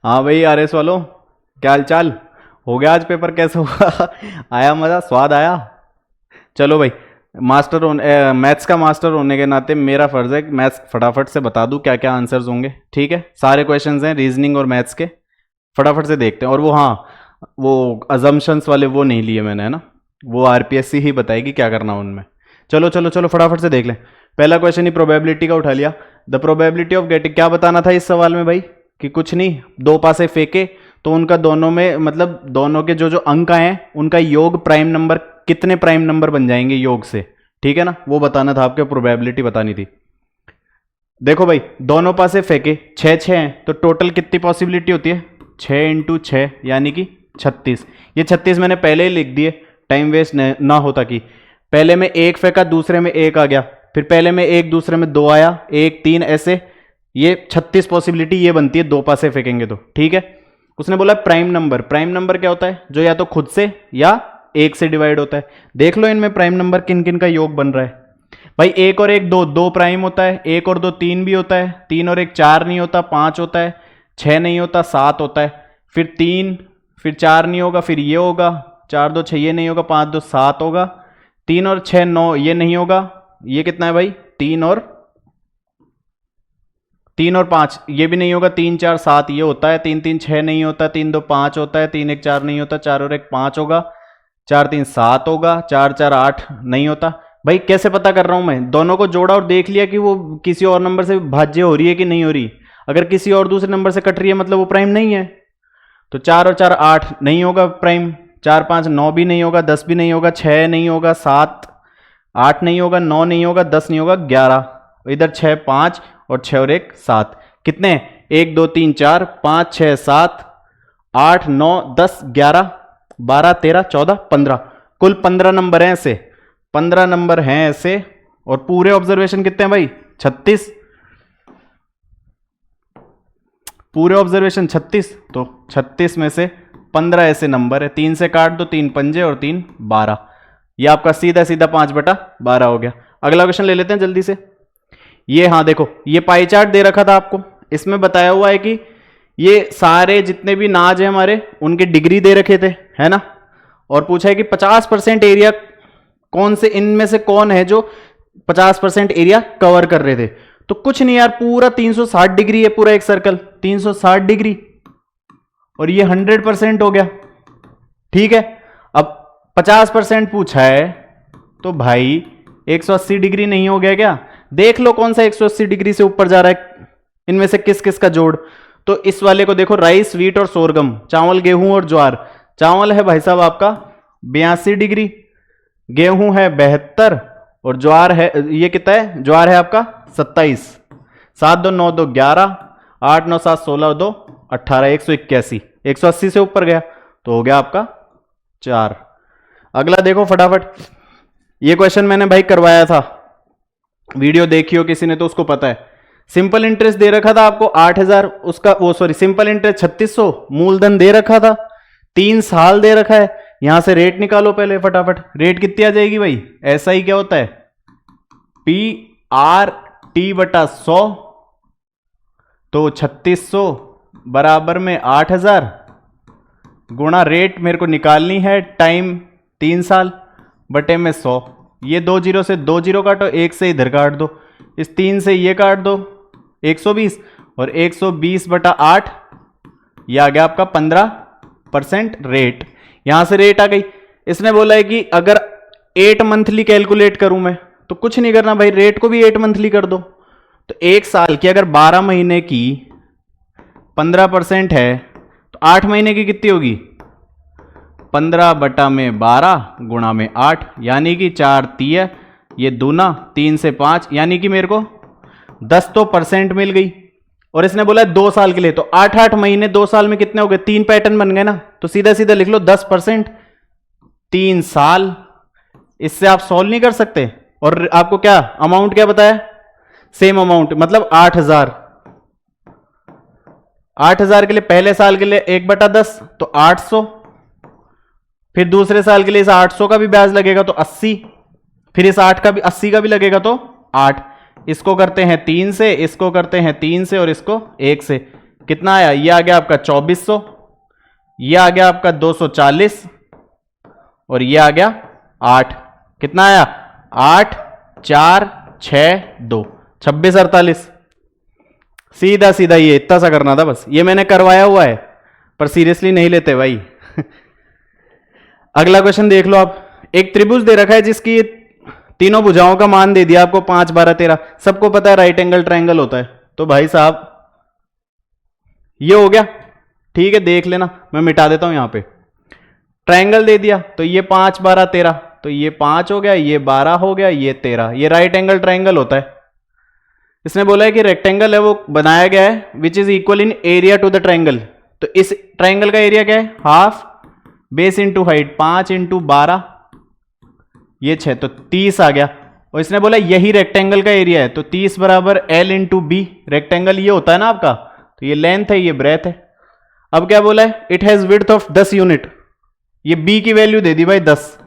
हाँ भाई आरएस वालों, क्या हाल चाल? हो गया आज पेपर, कैसे हुआ? आया मज़ा, स्वाद आया? चलो भाई, मैथ्स का मास्टर होने के नाते मेरा फर्ज है कि मैथ्स फटाफट से बता दूं क्या क्या आंसर्स होंगे। ठीक है, सारे क्वेश्चंस हैं रीजनिंग और मैथ्स के, फटाफट से देखते हैं। और वो हाँ, वो अजम्पशंस वाले वो नहीं लिए मैंने, है ना, वो आरपीएससी ही बताएगी क्या करना उनमें। चलो चलो चलो फटाफट से देख लें। पहला क्वेश्चन ही प्रोबेबिलिटी का उठा लिया। द प्रोबेबिलिटी ऑफ गेटिंग, क्या बताना था इस सवाल में भाई? कि कुछ नहीं, दो पासे फेंके तो उनका दोनों में मतलब दोनों के जो जो अंक आए हैं उनका योग प्राइम नंबर, कितने प्राइम नंबर बन जाएंगे योग से। ठीक है ना, वो बताना था आपको, प्रोबेबिलिटी बतानी थी। देखो भाई, दोनों पासे फेंके, छः छः हैं तो टोटल कितनी पॉसिबिलिटी होती है? 6 × 6 यानी कि 36। ये 36 मैंने पहले ही लिख दिए, टाइम वेस्ट ना होता कि पहले में एक फेंका दूसरे में एक आ गया, फिर पहले में एक दूसरे में दो आया, एक तीन, ऐसे ये 36 पॉसिबिलिटी ये बनती है दो पासे फेंकेंगे तो। ठीक है, उसने बोला प्राइम नंबर। प्राइम नंबर क्या होता है? जो या तो खुद से या एक से डिवाइड होता है। देख लो इनमें प्राइम नंबर किन किन का योग बन रहा है। भाई एक और एक दो, दो प्राइम होता है, एक और दो तीन भी होता है, तीन और एक चार नहीं होता, पांच होता है, छह नहीं होता, सात होता है, फिर तीन, फिर चार नहीं होगा, फिर ये होगा, चार दो छह ये नहीं होगा, पांच दो सात होगा, तीन और छह नौ ये नहीं होगा, ये कितना है भाई? तीन और पांच ये भी नहीं होगा, तीन चार सात ये होता है, तीन तीन छह नहीं होता, तीन दो पांच होता है, तीन एक चार नहीं होता, चार और एक पांच होगा, चार तीन सात होगा, चार चार आठ नहीं होता। भाई कैसे पता कर रहा हूं मैं? दोनों को जोड़ा और देख लिया कि वो किसी और नंबर से भाज्य हो रही है कि नहीं हो रही। अगर किसी और दूसरे नंबर से कट रही है मतलब वो प्राइम नहीं है। तो चार और चार आठ नहीं होगा प्राइम, चार पांच नौ भी नहीं होगा, दस भी नहीं होगा, छह नहीं होगा, सात आठ नहीं होगा, नौ नहीं होगा, दस नहीं होगा, 11। इधर छह पांच और छह और एक सात, कितने? एक दो तीन चार पांच छह सात आठ नौ दस 11 12 13 14 15, कुल 15 नंबर हैं ऐसे, 15 नंबर हैं ऐसे। और पूरे ऑब्जर्वेशन कितने हैं भाई? 36। पूरे ऑब्जर्वेशन 36, तो 36 में से 15 ऐसे नंबर है। तीन से काट दो, तीन पंजे और तीन 12, ये आपका सीधा सीधा 5/12 हो गया। अगला क्वेश्चन ले लेते हैं जल्दी से। ये हाँ देखो, ये पाई चार्ट दे रखा था आपको, इसमें बताया हुआ है कि ये सारे जितने भी नाज है हमारे उनके डिग्री दे रखे थे, है ना। और पूछा है कि 50% एरिया कौन से इनमें से कौन है जो 50% एरिया कवर कर रहे थे। तो कुछ नहीं यार, पूरा 360 डिग्री है, पूरा एक सर्कल 360 डिग्री, और ये 100% हो गया। ठीक है, अब 50% पूछा है तो भाई 180 डिग्री नहीं हो गया क्या? देख लो कौन सा 180 डिग्री से ऊपर जा रहा है, इनमें से किस किस का जोड़। तो इस वाले को देखो, राइस व्हीट और सोरगम, चावल गेहूं और ज्वार। चावल है भाई साहब आपका 82 डिग्री, गेहूं है 72 और ज्वार है, ये कितना है? ज्वार है आपका 27। 7 2 9 2 11, 8 9 7 16 2 18, 181, 180 से ऊपर गया तो हो गया आपका 4। अगला देखो फटाफट, ये क्वेश्चन मैंने भाई करवाया था, वीडियो देखी हो किसी ने तो उसको पता है। सिंपल इंटरेस्ट दे रखा था आपको 8000, उसका वो सॉरी सिंपल इंटरेस्ट 3600, मूलधन दे रखा था, 3 साल दे रखा है। यहां से रेट निकालो पहले फटाफट, रेट कितनी आ जाएगी भाई? ऐसा ही क्या होता है, PRT/100, तो 3600 बराबर में 8000 गुणा रेट मेरे को निकालनी है, टाइम 3 साल बटे में 100। ये 2 जीरो से 2 जीरो काटो, एक से इधर काट दो, इस 3 से ये काट दो, 120, और 120/8 ये आ गया आपका 15% रेट। यहां से रेट आ गई। इसने बोला है कि अगर 8 मंथली कैलकुलेट करूं मैं, तो कुछ नहीं करना भाई, रेट को भी 8 मंथली कर दो। तो एक साल की अगर 12 महीने की 15% है तो 8 महीने की कितनी होगी? 15/12 गुणा में 8, यानी कि 4 3, ये दूना 3 से 5, यानी कि मेरे को 10 तो % मिल गई। और इसने बोला 2 साल के लिए, तो 8 महीने 2 साल में कितने हो गए? 3 पैटर्न बन गए ना, तो सीधा सीधा लिख लो 10%, 3 साल। इससे आप सॉल्व नहीं कर सकते। और आपको क्या अमाउंट क्या बताया? सेम अमाउंट, मतलब 8000। 8000 के लिए पहले साल के लिए 1/10 तो 800, फिर दूसरे साल के लिए इस 800 का भी ब्याज लगेगा तो 80, फिर इस 8 का भी 80 का भी लगेगा तो 8। इसको करते हैं 3 से, इसको करते हैं 3 से और इसको 1 से, कितना आया, ये आ गया आपका 2400, ये आ गया आपका 240 और ये आ गया 8। कितना आया 8 4 6 2 26 48। सीधा सीधा ये इतना सा करना था बस, ये मैंने करवाया हुआ है पर सीरियसली नहीं लेते भाई। अगला क्वेश्चन देख लो आप। एक त्रिभुज दे रखा है जिसकी तीनों भुजाओं का मान दे दिया आपको 5 12 13। सबको पता है राइट एंगल ट्रायंगल होता है, तो भाई साहब ये हो गया। ठीक है देख लेना, मैं मिटा देता हूं यहां पे। ट्रायंगल दे दिया तो ये 5 12 13, तो ये 5 हो गया, ये 12 हो गया, ये 13। ये राइट एंगल ट्रायंगल होता है। इसने बोला है कि रेक्टेंगल है वो बनाया गया है which is equal in area to the triangle. तो इस ट्रायंगल का एरिया क्या है, half base into height, 5 into 12 ये 6, तो 30 आ गया। और इसने बोला यही रेक्टेंगल का एरिया है, तो 30 बराबर एल इंटू बी। रेक्टेंगल ये होता है ना आपका, तो ये लेंथ है ये ब्रेथ है। अब क्या बोला है, it has width of 10 unit. ये बी की वैल्यू दे दी भाई 10,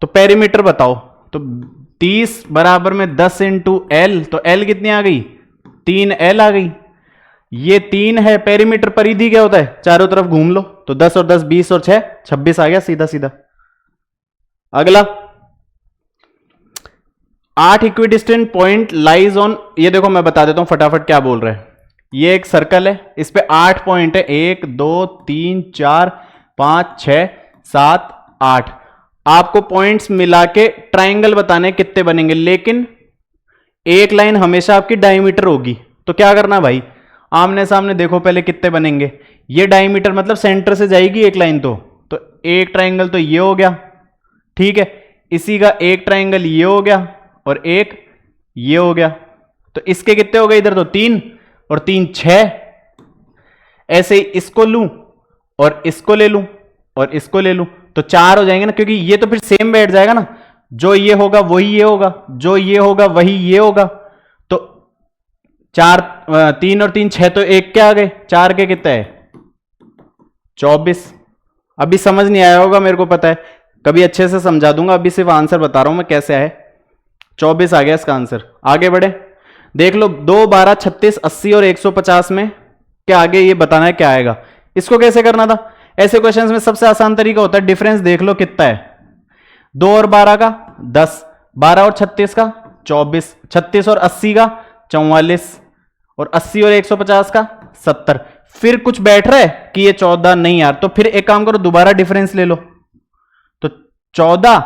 तो पेरीमीटर बताओ। तो 30 बराबर में 10 इंटू एल, तो एल कितनी आ गई 3 एल आ गई। ये 3 है, पेरीमीटर परिधि क्या होता है, चारों तरफ घूम लो, तो 10 और 10 20 और 6 26 आ गया सीधा सीधा। अगला 8 इक्विडिस्टेंट पॉइंट लाइज ऑन, ये देखो मैं बता देता हूं फटाफट क्या बोल रहे हैं। ये एक सर्कल है, इस पे 8 पॉइंट है, 1 2 3 4 5 6 7 8। आपको पॉइंट्स मिला के ट्राइंगल बताने कितने बनेंगे, लेकिन एक लाइन हमेशा आपकी डायमीटर होगी। तो क्या करना भाई, आमने सामने देखो पहले कितने बनेंगे। ये डायमीटर मतलब सेंटर से जाएगी एक लाइन, तो एक ट्राइंगल तो ये हो गया, ठीक है। इसी का एक ट्राइंगल ये हो गया और एक ये हो गया, तो इसके कितने हो गए इधर, तो 3 और 3 6। ऐसे ही इसको लूं और इसको ले लूं और इसको ले लूं, तो 4 हो जाएंगे ना, क्योंकि ये तो फिर सेम बैठ जाएगा ना। जो ये होगा वही ये होगा, जो ये होगा वही ये होगा। तो 4 3 और 3 6, तो एक क्या आ गए, 4 के कितने है 24। अभी समझ नहीं आया होगा मेरे को पता है, कभी अच्छे से समझा दूंगा, अभी सिर्फ आंसर बता रहा हूं मैं कैसे आए। 24 आ गया इसका आंसर। आगे बढ़े, देख लो 2 12 36 80 और 150 में क्या आगे ये बताना है क्या आएगा। इसको कैसे करना था, ऐसे क्वेश्चंस में सबसे आसान तरीका होता है डिफरेंस देख लो कितना है। 2 और 12 का 10, 12 और 36 का 24, 36 और 80 का 44 और 80 और 150 का 70। फिर कुछ बैठ रहा है कि ये 14 नहीं यार, तो फिर एक काम करो दोबारा डिफरेंस ले लो। तो 14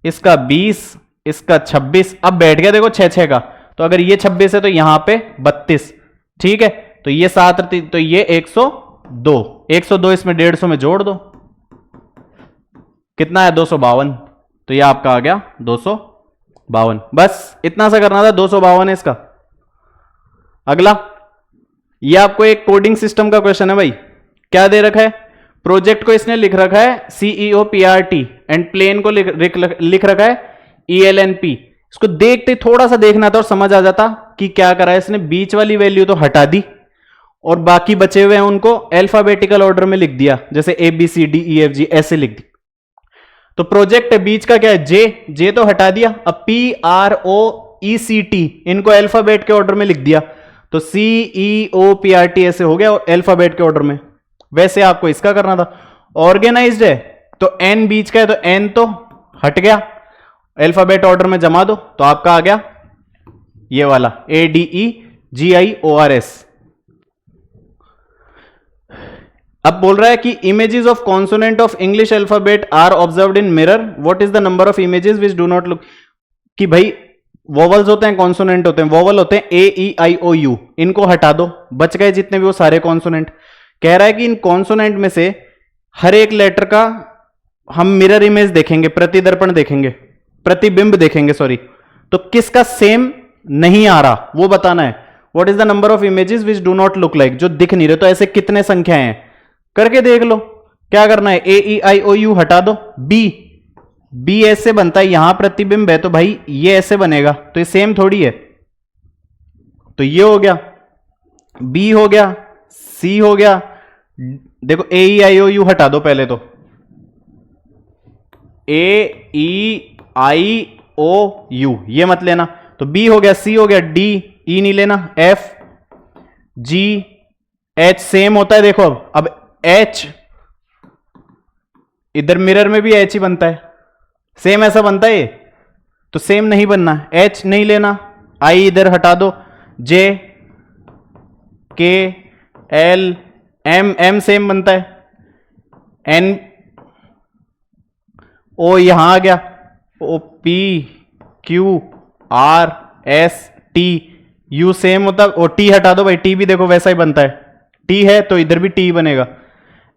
इसका 20 इसका 26, अब बैठ गया देखो 6 6 का, तो अगर ये 26 है तो यहां पे 32, ठीक है। तो ये 7 तो ये 102, 102 इसमें 150 में जोड़ दो, कितना है 252, तो ये आपका आ गया 252। बस इतना सा करना था, 252 है इसका। अगला, ये आपको एक कोडिंग सिस्टम का क्वेश्चन है भाई। क्या दे रखा है, प्रोजेक्ट को इसने लिख रखा है CEOPRT एंड प्लेन को लिख रखा है ELNP। इसको देखते थोड़ा सा देखना था और समझ आ जाता कि क्या करा है इसने। बीच वाली वैल्यू तो हटा दी और बाकी बचे हुए हैं उनको अल्फाबेटिकल ऑर्डर में लिख दिया, जैसे ABCDEFG ऐसे लिख दी। तो प्रोजेक्ट है, बीच का क्या है जे तो हटा दिया, अब PROECT इनको अल्फाबेट के ऑर्डर में लिख दिया, तो CEOPRT ऐसे हो गया अल्फाबेट के ऑर्डर में। वैसे आपको इसका करना था, ऑर्गेनाइज्ड है तो N बीच का है तो N तो हट गया, अल्फाबेट ऑर्डर में जमा दो, तो आपका आ गया ये वाला ADEGIORS। अब बोल रहा है कि images of consonant of English alphabet are observed in mirror, what is the number of images which do not look. कि भाई वोवल्स होते हैं, कॉन्सोनेंट होते हैं, वोवल होते हैं AEIOU, इनको हटा दो, बच गए जितने भी वो सारे कॉन्सोनेंट। कह रहा है कि इन कॉन्सोनेंट में से हर एक लेटर का हम मिरर इमेज देखेंगे, प्रतिदर्पण देखेंगे, प्रतिबिंब देखेंगे सॉरी, तो किसका सेम नहीं आ रहा वो बताना है। What is the number of images which do not look like, जो दिख नहीं रहे, तो ऐसे कितने संख्याएं हैं करके देख लो। क्या करना है, AEIOU हटा दो, बी ऐसे बनता है, यहां प्रतिबिंब है तो भाई ये ऐसे बनेगा, तो ये सेम थोड़ी है, तो ये हो गया, बी हो गया, सी हो गया। देखो AEIOU हटा दो पहले, तो AEIOU ये मत लेना, तो बी हो गया, सी हो गया, डी ई नहीं लेना, F G एच सेम होता है, देखो अब एच इधर मिरर में भी एच ही बनता है, सेम ऐसा बनता है ये, तो सेम नहीं बनना, एच नहीं लेना, आई इधर हटा दो, जे के एल एम, एम सेम बनता है, एन ओ यहां आ गया, O P Q R S T, U same होता है, ओ टी हटा दो भाई, टी भी देखो वैसा ही बनता है, टी है तो इधर भी टी बनेगा,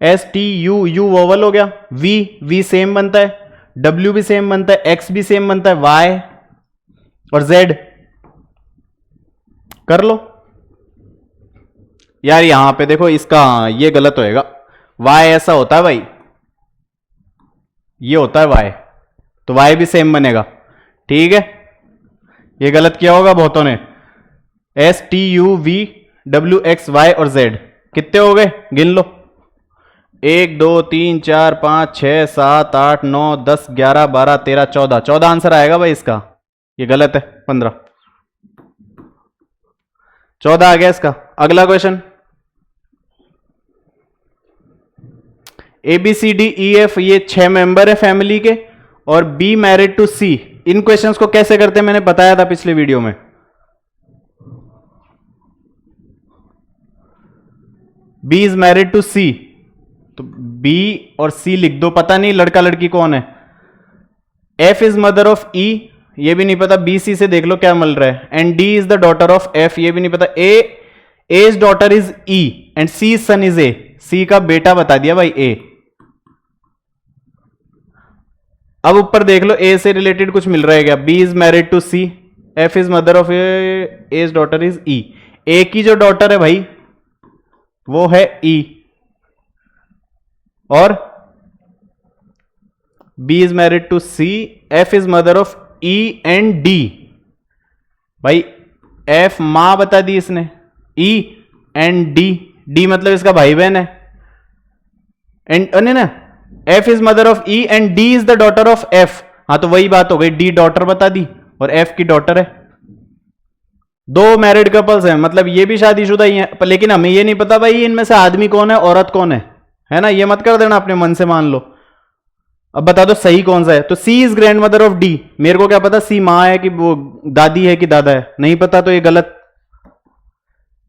S T you, you vowel हो गया, वी वी सेम बनता है, डब्ल्यू भी सेम बनता है, एक्स भी सेम बनता है, वाई और जेड कर लो यार। यहां पे देखो इसका ये गलत होएगा, वाई ऐसा होता है भाई, ये होता है वाई, तो वाई भी सेम बनेगा, ठीक है। ये गलत किया होगा बहुतों ने, S T U V W X Y और जेड, कितने हो गए गिन लो, 1 2 3 4 5 6 7 8 9 10 11 12 13 14, 14 आंसर आएगा भाई इसका, ये गलत है, 15 14 आ गया इसका। अगला question, A B C D E F ये 6 मेंबर है फैमिली के, और बी मैरिड टू सी, इन क्वेश्चंस को कैसे करते हैं मैंने बताया था पिछले वीडियो में, बी इज मैरिड टू सी, तो बी और सी लिख दो, पता नहीं लड़का लड़की कौन है, एफ इज मदर ऑफ ई, ये भी नहीं पता, बी सी से देख लो क्या मिल रहा है, and D is the daughter of F, ये भी नहीं पता, A is daughter is E and C son is A, C का बेटा बता दिया भाई ए। अब ऊपर देख लो ए से रिलेटेड कुछ मिल रहा है क्या, B is married to C, F is mother of A is daughter is E, A की जो डॉटर है भाई वो है ई, और B is married to C, F is mother of E and D, भाई एफ मां बता दी इसने, ई एंड डी, डी मतलब इसका भाई बहन है, एंड नहीं ना, F is mother of E and D is the daughter of F, हाँ तो वही बात हो गई, डी डॉटर बता दी और एफ की डॉटर है, दो मैरिड कपल्स हैं, मतलब ये भी शादीशुदा ही है, पर लेकिन हमें ये नहीं पता भाई इनमें से आदमी कौन है औरत कौन है ना, ये मत कर देना अपने मन से मान लो। अब बता दो सही कौन सा है, तो C is grandmother of D, मेरे को क्या पता सी मां है कि वो दादी है कि दादा है, नहीं पता, तो ये गलत।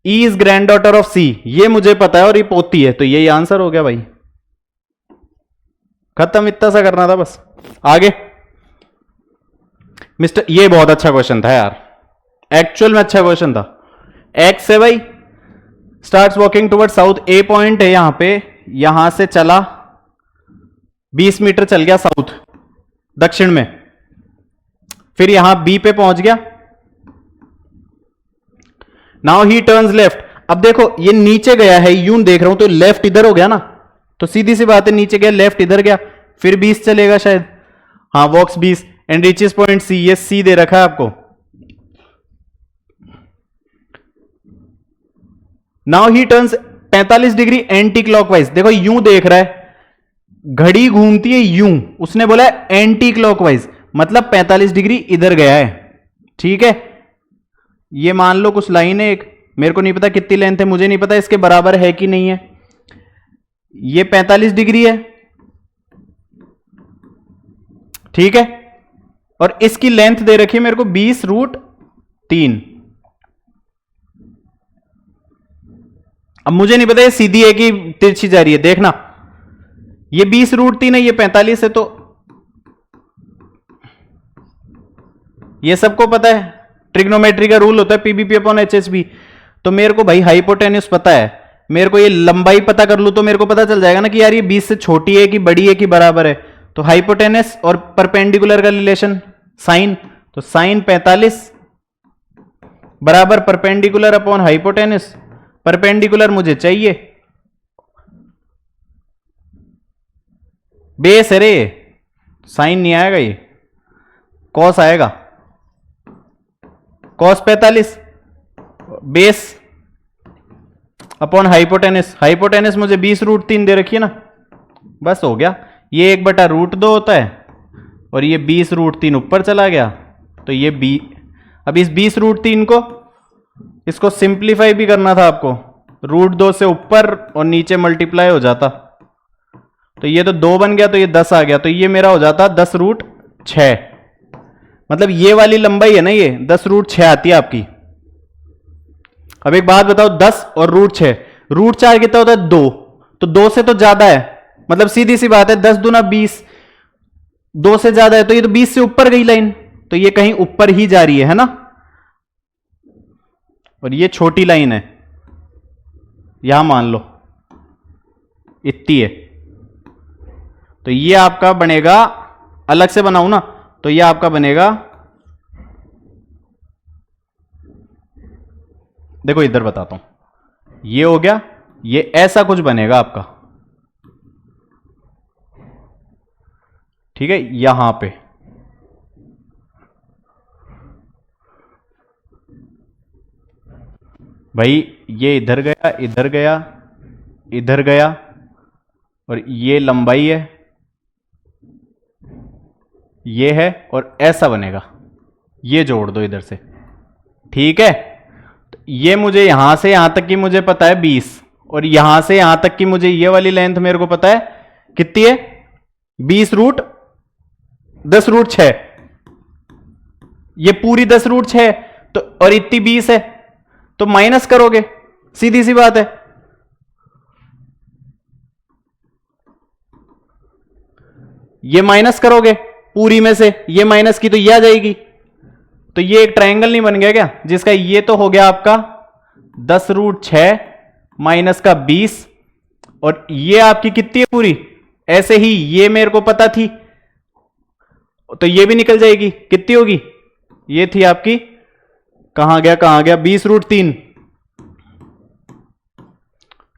E is granddaughter of C, ये मुझे पता है और ये पोती है, तो यही आंसर हो गया भाई, खत्म, इतना सा करना था बस। आगे मिस्टर, ये बहुत अच्छा क्वेश्चन था यार, एक्चुअल में अच्छा क्वेश्चन था। एक्स है भाई, स्टार्ट्स वॉकिंग टुवर्ड साउथ, ए पॉइंट है यहां पे, यहां से चला 20 मीटर चल गया साउथ दक्षिण में, फिर यहां बी पे पहुंच गया, नाउ ही टर्न्स लेफ्ट। अब देखो ये नीचे गया है, यूं देख रहा हूं तो लेफ्ट इधर हो गया ना, तो सीधी सी बात है नीचे गया लेफ्ट इधर गया, फिर 20 चलेगा शायद, हाँ वॉक्स 20 एंड रीचेस पॉइंट सी, ये सी दे रखा है आपको। Now he turns 45 degree anti clockwise, देखो यूं देख रहा है, घड़ी घूमती है यूं, उसने बोला एंटी क्लॉकवाइज मतलब 45 डिग्री इधर गया है, ठीक है। ये मान लो कुछ लाइन है एक, मेरे को नहीं पता कितनी लेंथ है, मुझे नहीं पता इसके बराबर है कि नहीं है, ये 45 डिग्री है, ठीक है, और इसकी लेंथ दे रखी है मेरे को 20√3। अब मुझे नहीं पता ये सीधी है कि तिरछी जा रही है, देखना ये 20√3 है, ये 45 है, तो ये सबको पता है, ट्रिग्नोमेट्री का रूल होता है पीबीपी अपॉन एचएसबी, तो मेरे को भाई हाइपोटेन्यूज पता है, मेरे को ये लंबाई पता कर लूं तो मेरे को पता चल जाएगा ना कि यार ये 20 से छोटी है कि बड़ी है कि बराबर है, तो हाइपोटेनस और परपेंडिकुलर का रिलेशन साइन, तो साइन 45 बराबर परपेंडिकुलर अपॉन हाइपोटेनस, परपेंडिकुलर मुझे चाहिए, बेस है रे, साइन नहीं आएगा, ये कॉस आएगा, cos 45 base upon hypotenuse, hypotenuse मुझे 20√3 दे रखी है ना, बस हो गया, ये 1/√2 होता है और ये 20√3 ऊपर चला गया, तो ये अब इस 20√3 को इसको सिंप्लीफाई भी करना था आपको, √2 से ऊपर और नीचे मल्टीप्लाई हो जाता, तो ये तो 2 बन गया, तो ये 10 आ गया, तो ये मेरा हो जाता 10√6। मतलब ये वाली लंबाई है ना, ये 10√6 आती है आपकी। अब एक बात बताओ, 10 और √6, √4 कितना होता है 2, तो 2 से तो ज्यादा है, मतलब सीधी सी बात है 10 दूना 20, 2 से ज्यादा है, तो ये तो 20 से ऊपर गई लाइन, तो ये कहीं ऊपर ही जा रही है ना। और ये छोटी लाइन है, यहां मान लो इतनी है, तो ये आपका बनेगा, अलग से बनाऊं ना, तो ये आपका बनेगा, देखो इधर बताता हूं, ये हो गया, ये ऐसा कुछ बनेगा आपका, ठीक है, यहां पे भाई ये इधर गया, इधर गया, इधर गया, और ये लंबाई है, ये है, और ऐसा बनेगा, ये जोड़ दो इधर से, ठीक है। तो ये मुझे यहां से यहां तक की मुझे पता है 20, और यहां से यहां तक की मुझे ये वाली लेंथ मेरे को पता है कितनी है, 20√10√6, ये पूरी 10√6, तो और इतनी 20 है, तो माइनस करोगे, सीधी सी बात है। ये माइनस करोगे पूरी में से, ये माइनस की तो ये आ जाएगी, तो ये एक ट्रायंगल नहीं बन गया क्या, जिसका ये तो हो गया आपका 10√6 माइनस का 20, और ये आपकी कितनी है पूरी, ऐसे ही ये मेरे को पता थी, तो ये भी निकल जाएगी, कितनी होगी, ये थी आपकी, कहां गया 20√3,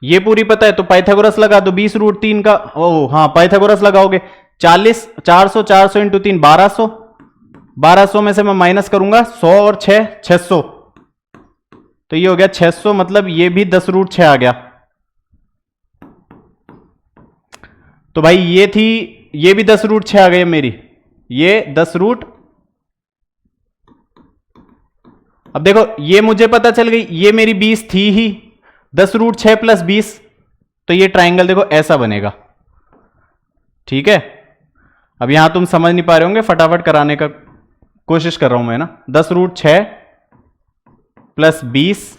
ये पूरी पता है, तो पाइथागोरस लगा दो 20√3 का, ओह हाँ पाइथागोरस लगाओगे, 40 400 400 इंटू 3 1200, 1200 में से मैं माइनस करूंगा 100 और 6 600, तो ये हो गया 600, मतलब ये भी 10√6 आ गया। तो भाई ये थी, ये भी 10√6 आ गई मेरी, ये 10 अब देखो ये मुझे पता चल गई, ये मेरी 20 थी ही, 10√6 प्लस 20, तो ये ट्राइंगल देखो ऐसा बनेगा, ठीक है। अब यहां तुम समझ नहीं पा रहे होंगे, फटाफट कराने का कोशिश कर रहा हूं मैं ना, 10√6 प्लस 20,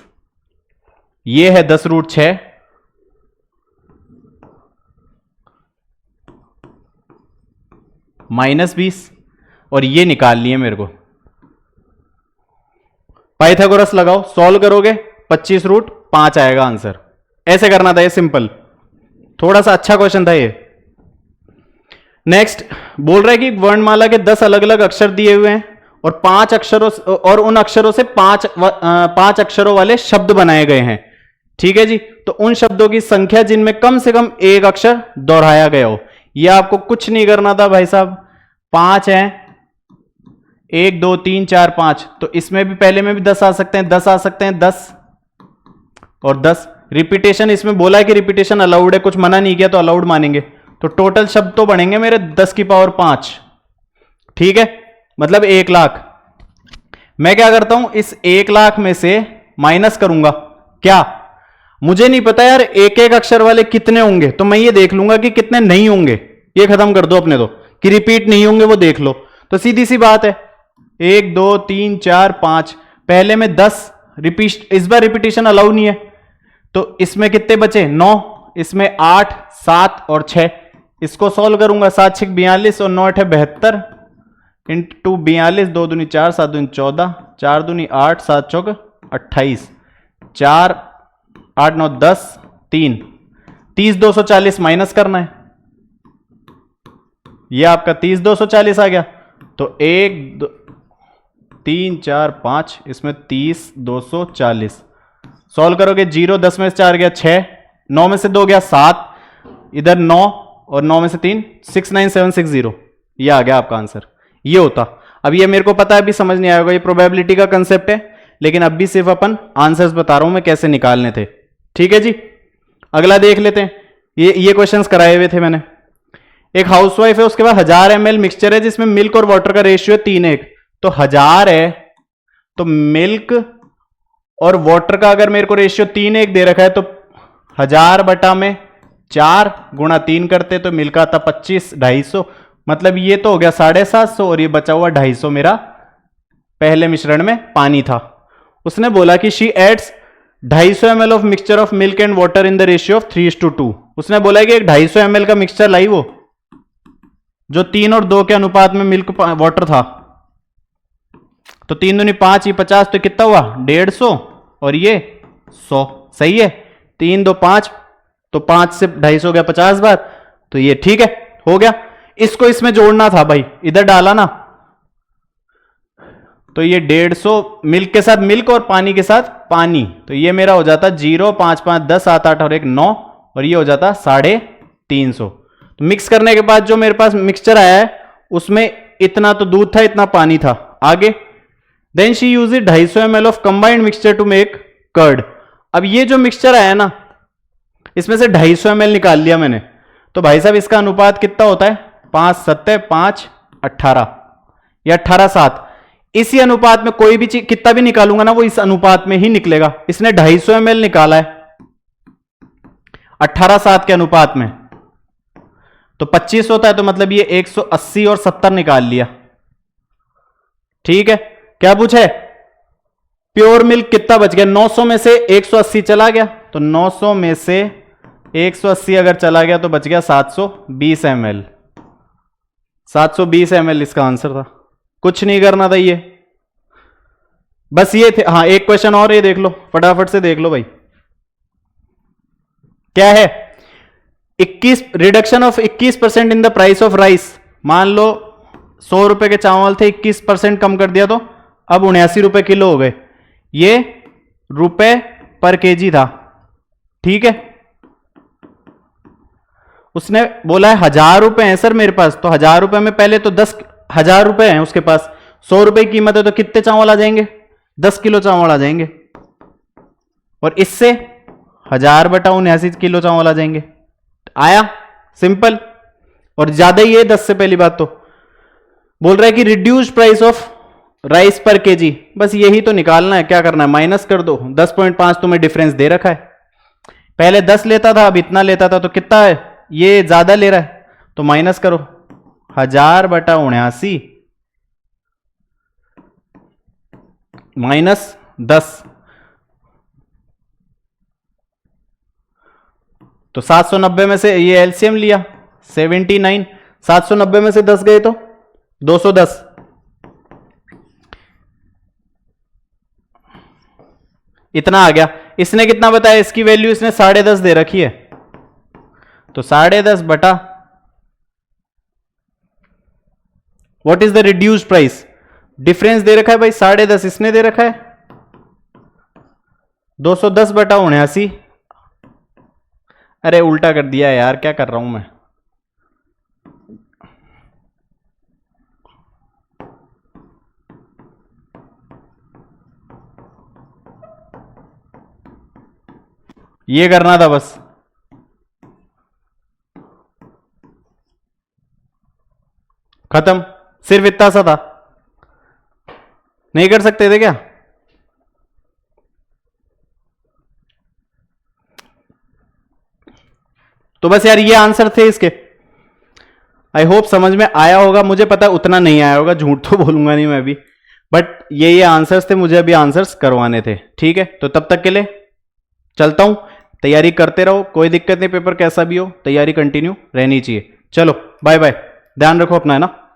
ये है 10√6 माइनस 20, और ये निकाल लिए मेरे को, पाइथागोरस लगाओ, सॉल्व करोगे 25√5 आएगा आंसर। ऐसे करना था ये, सिंपल, थोड़ा सा अच्छा क्वेश्चन था ये। नेक्स्ट बोल रहा है कि वर्णमाला के 10 अलग अलग अक्षर दिए हुए हैं और 5 अक्षरों और उन अक्षरों से 5 अक्षरों वाले शब्द बनाए गए हैं, ठीक है जी। तो उन शब्दों की संख्या जिनमें कम से कम एक अक्षर दोहराया गया हो। यह आपको कुछ नहीं करना था भाई साहब, 5 हैं, 1 2 3 4 5, तो इसमें भी पहले में भी 10 आ सकते हैं, 10 आ सकते हैं, 10 और 10। रिपीटेशन इसमें बोला है कि रिपीटेशन अलाउड है, कुछ मना नहीं किया तो अलाउड मानेंगे। तो टोटल शब्द तो बनेंगे मेरे 10 की पावर 5, ठीक है, मतलब 1 लाख। मैं क्या करता हूं, इस 1 लाख में से माइनस करूंगा, क्या मुझे नहीं पता यार एक एक अक्षर वाले कितने होंगे, तो मैं ये देख लूंगा कि कितने नहीं होंगे, ये खत्म कर दो अपने तो, कि रिपीट नहीं होंगे वो देख लो। तो सीधी सी बात है, 1 2 3 4 5, पहले में 10 रिपीट, इस बार रिपीटेशन अलाउ नहीं है, तो इसमें कितने बचे 9, इसमें 8 7 और 6, इसको सॉल्व करूंगा, 7 6 42 और 9 8 72 इंटू 42, 2 दूनी 4 7 दूनी 14, 4 दूनी 8 7 चौक 28, 4 8 9 10 3 30 240 माइनस करना है, ये आपका 30 240 आ गया। तो 1 2 3 4 5, इसमें 30 240 सॉल्व करोगे, 0 10 में से 4 गया 6, 9 में से 2 गया 7, इधर 9 और 9 में से 3 69760, ये आ गया आपका आंसर। ये होता, अब ये मेरे को पता है अभी समझ नहीं आएगा, ये प्रोबेबिलिटी का कंसेप्ट है, लेकिन अब भी सिर्फ अपन आंसर्स बता रहा हूं मैं कैसे निकालने थे, ठीक है जी। अगला देख लेते हैं, ये क्वेश्चंस कराए हुए थे मैंने। एक हाउसवाइफ है, उसके पास 1000 ml मिक्सचर है जिसमें मिल्क और वाटर का रेशियो है 3:1, तो 1000 है तो मिल्क और वाटर का अगर मेरे को रेशियो 3:1 दे रखा है तो 1000 बटा में 4 गुणा 3 करते तो मिलका था 25, 250। मतलब ये तो हो गया 750 और ये बचा हुआ 250 मेरा पहले मिश्रण में पानी था। उसने बोला कि she adds 250 ml of mixture of milk and water in the ratio of 3:2। उसने बोला कि एक 250 ml का मिक्सचर लाई वो जो 3 और 2 के अनुपात में मिल्क वाटर था। तो 3 दूनी 5 ही 50 तो कितना हुआ 150 और ये 100। सही है, 3 2 5 तो 5 से 250 गया 50 बार। तो ये ठीक है, हो गया। इसको इसमें जोड़ना था भाई, इधर डाला ना, तो ये 150 मिल्क के साथ मिल्क और पानी के साथ पानी, तो ये मेरा हो जाता 0 5 5 10 7 8 और 1 9 और ये हो जाता 350। तो मिक्स करने के बाद जो मेरे पास मिक्सचर आया है उसमें इतना तो दूध था, इतना पानी था। आगे then she use 250 ml of combined mixture to make curd. अब ये जो मिक्सचर आया ना इसमें से 250 ml निकाल लिया मैंने, तो भाई साहब इसका अनुपात कितना होता है 5 7 5 18 या 18 7। इसी अनुपात में कोई भी चीज कितना भी निकालूंगा ना वो इस अनुपात में ही निकलेगा। इसने 250 ml निकाला है 18 7 के अनुपात में, तो 25 होता है, तो मतलब ये 180 और 70 निकाल लिया। ठीक है, क्या पूछे प्योर मिल्क कितना बच गया, 900 में से 180 चला गया, तो 900 में से 180 अगर चला गया तो बच गया 720 ml। 720 ml इसका आंसर था, कुछ नहीं करना था ये, बस ये थे। हाँ एक क्वेश्चन और ये देख लो, फटाफट से देख लो भाई, क्या है 21 reduction of 21% in the price of rice. मान लो 100 रुपए के चावल थे, 21% कम कर दिया तो अब 79 रुपए किलो हो गए। ये रुपए पर केजी था, ठीक है। उसने बोला है 1000 रुपए हैं सर मेरे पास, तो 1000 रुपए में पहले तो 10,000 रुपए हैं उसके पास, 100 रुपए की कीमत है तो कितने चावल आ जाएंगे 10 किलो चावल आ जाएंगे, और इससे 1000 बटा 79 किलो चावल आ जाएंगे। आया सिंपल, और ज्यादा ही है 10 से। पहली बात तो बोल रहा है कि रिड्यूस्ड प्राइस ऑफ राइस पर केजी, बस यही तो निकालना है, क्या करना है माइनस कर दो। 10.5 तुम्हें डिफरेंस दे रखा है, पहले 10 लेता था अब इतना लेता था, तो कितना है ये ज्यादा ले रहा है, तो माइनस करो 1000 बटा 79 माइनस 10, तो 790 में से ये एलसीएम लिया 79, 790 में से 10 गए तो 210, इतना आ गया। इसने कितना बताया, इसकी वैल्यू इसने 10.5 दे रखी है, तो 10.5 बटा what is the reduced price, difference दे रखा है भाई 10.5 इसने दे रखा है, 210 बटा 79। अरे उल्टा कर दिया यार, क्या कर रहा हूं मैं। ये करना था बस, खत्म, सिर्फ इतना सा था। नहीं कर सकते थे क्या? तो बस यार ये आंसर थे इसके। आई होप समझ में आया होगा, मुझे पता उतना नहीं आया होगा, झूठ तो बोलूंगा नहीं मैं भी, बट ये आंसर्स थे, मुझे अभी आंसर्स करवाने थे। ठीक है, तो तब तक के लिए चलता हूं, तैयारी करते रहो, कोई दिक्कत नहीं, पेपर कैसा भी हो तैयारी कंटिन्यू रहनी चाहिए। चलो बाय बाय, ध्यान रखो अपना, है ना।